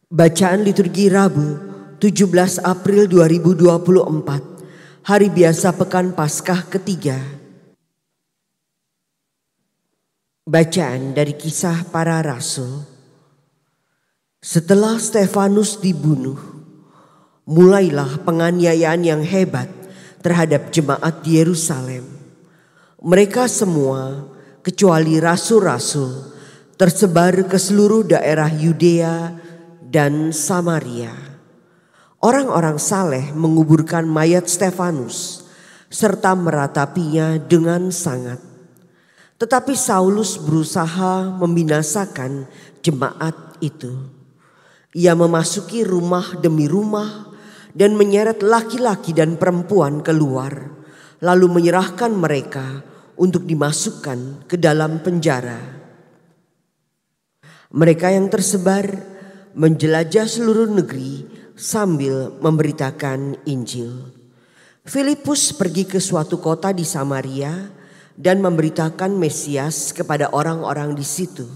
Bacaan liturgi Rabu 17 April 2024, hari biasa pekan Paskah ketiga. Bacaan dari Kisah Para Rasul. Setelah Stefanus dibunuh, mulailah penganiayaan yang hebat terhadap jemaat di Yerusalem. Mereka semua, kecuali rasul-rasul, tersebar ke seluruh daerah Yudea dan Samaria. Orang-orang saleh menguburkan mayat Stefanus serta meratapinya dengan sangat. Tetapi Saulus berusaha membinasakan jemaat itu. Ia memasuki rumah demi rumah dan menyeret laki-laki dan perempuan keluar, lalu menyerahkan mereka untuk dimasukkan ke dalam penjara. Mereka yang tersebar menjelajah seluruh negeri sambil memberitakan Injil. Filipus pergi ke suatu kota di Samaria dan memberitakan Mesias kepada orang-orang di situ.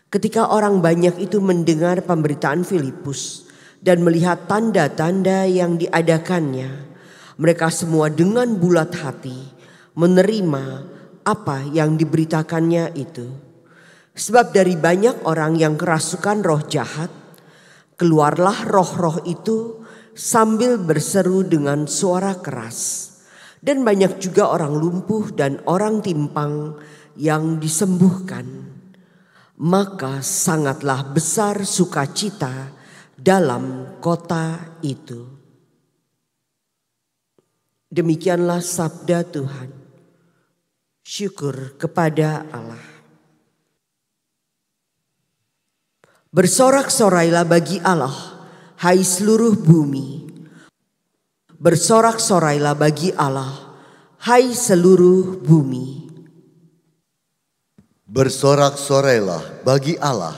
Ketika orang banyak itu mendengar pemberitaan Filipus dan melihat tanda-tanda yang diadakannya, mereka semua dengan bulat hati menerima apa yang diberitakannya itu. Sebab dari banyak orang yang kerasukan roh jahat, keluarlah roh-roh itu sambil berseru dengan suara keras. Dan banyak juga orang lumpuh dan orang timpang yang disembuhkan. Maka sangatlah besar sukacita dalam kota itu. Demikianlah sabda Tuhan. Syukur kepada Allah. Bersorak-sorailah bagi Allah, hai seluruh bumi. Bersorak-sorailah bagi Allah, hai seluruh bumi. Bersorak-sorailah bagi Allah,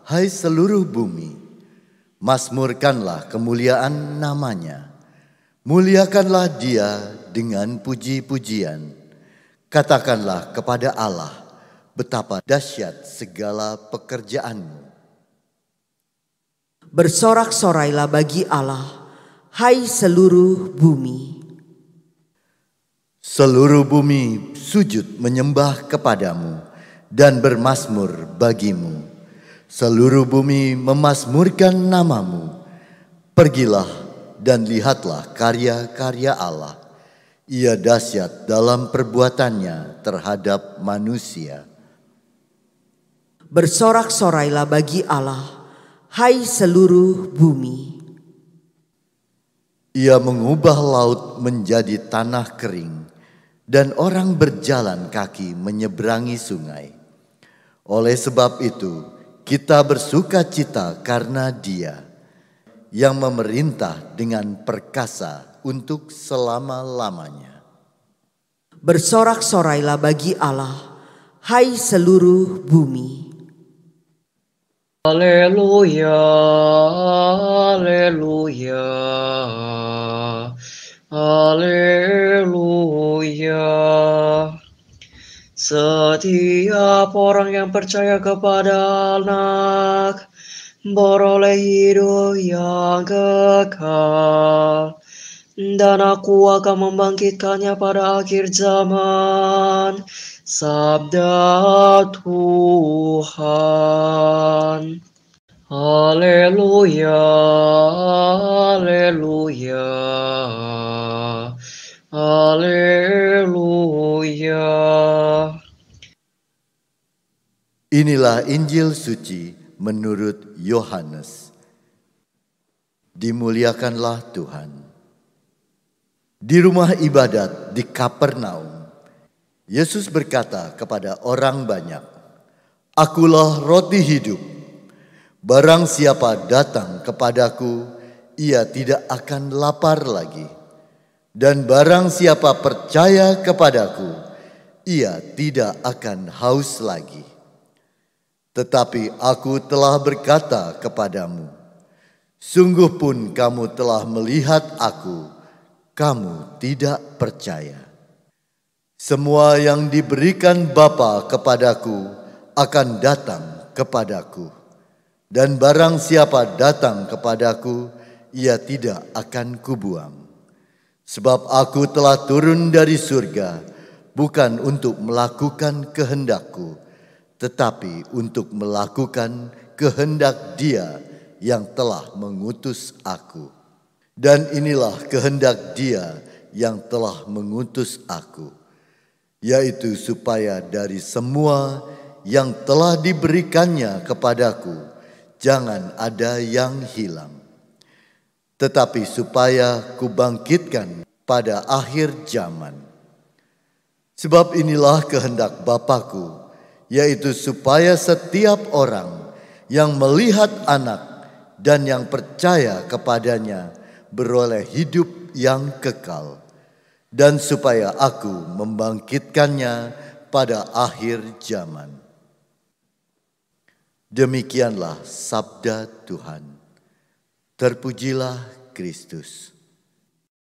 hai seluruh bumi. Mazmurkanlah kemuliaan namanya. Muliakanlah Dia dengan puji-pujian. Katakanlah kepada Allah, betapa dahsyat segala pekerjaanmu. Bersorak-sorailah bagi Allah, hai seluruh bumi. Seluruh bumi sujud menyembah kepadamu dan bermazmur bagimu. Seluruh bumi memazmurkan namamu. Pergilah dan lihatlah karya-karya Allah. Ia dahsyat dalam perbuatannya terhadap manusia. Bersorak-sorailah bagi Allah, hai seluruh bumi. Ia mengubah laut menjadi tanah kering dan orang berjalan kaki menyeberangi sungai. Oleh sebab itu kita bersuka cita karena Dia yang memerintah dengan perkasa untuk selama-lamanya. Bersorak-sorailah bagi Allah, hai seluruh bumi. Haleluya, haleluya, haleluya. Setiap orang yang percaya kepada Anak beroleh hidup yang kekal, dan Aku akan membangkitkannya pada akhir zaman. Sabda Tuhan. Haleluya, haleluya, haleluya. Inilah Injil suci menurut Yohanes. Dimuliakanlah Tuhan. Di rumah ibadat di Kapernaum, Yesus berkata kepada orang banyak, "Akulah roti hidup. Barang siapa datang kepadaku, ia tidak akan lapar lagi. Dan barang siapa percaya kepadaku, ia tidak akan haus lagi. Tetapi aku telah berkata kepadamu, sungguh pun kamu telah melihat aku, kamu tidak percaya. Semua yang diberikan Bapa kepadaku akan datang kepadaku, Dan barang siapa datang kepadaku, ia tidak akan kubuang. Sebab aku telah turun dari surga, bukan untuk melakukan kehendakku, tetapi untuk melakukan kehendak Dia yang telah mengutus aku. Dan inilah kehendak Dia yang telah mengutus aku, yaitu supaya dari semua yang telah diberikannya kepadaku, jangan ada yang hilang, tetapi supaya kubangkitkan pada akhir zaman. Sebab inilah kehendak Bapa-Ku, yaitu supaya setiap orang yang melihat Anak dan yang percaya kepadanya beroleh hidup yang kekal, dan supaya Aku membangkitkannya pada akhir zaman. Demikianlah sabda Tuhan. Terpujilah Kristus.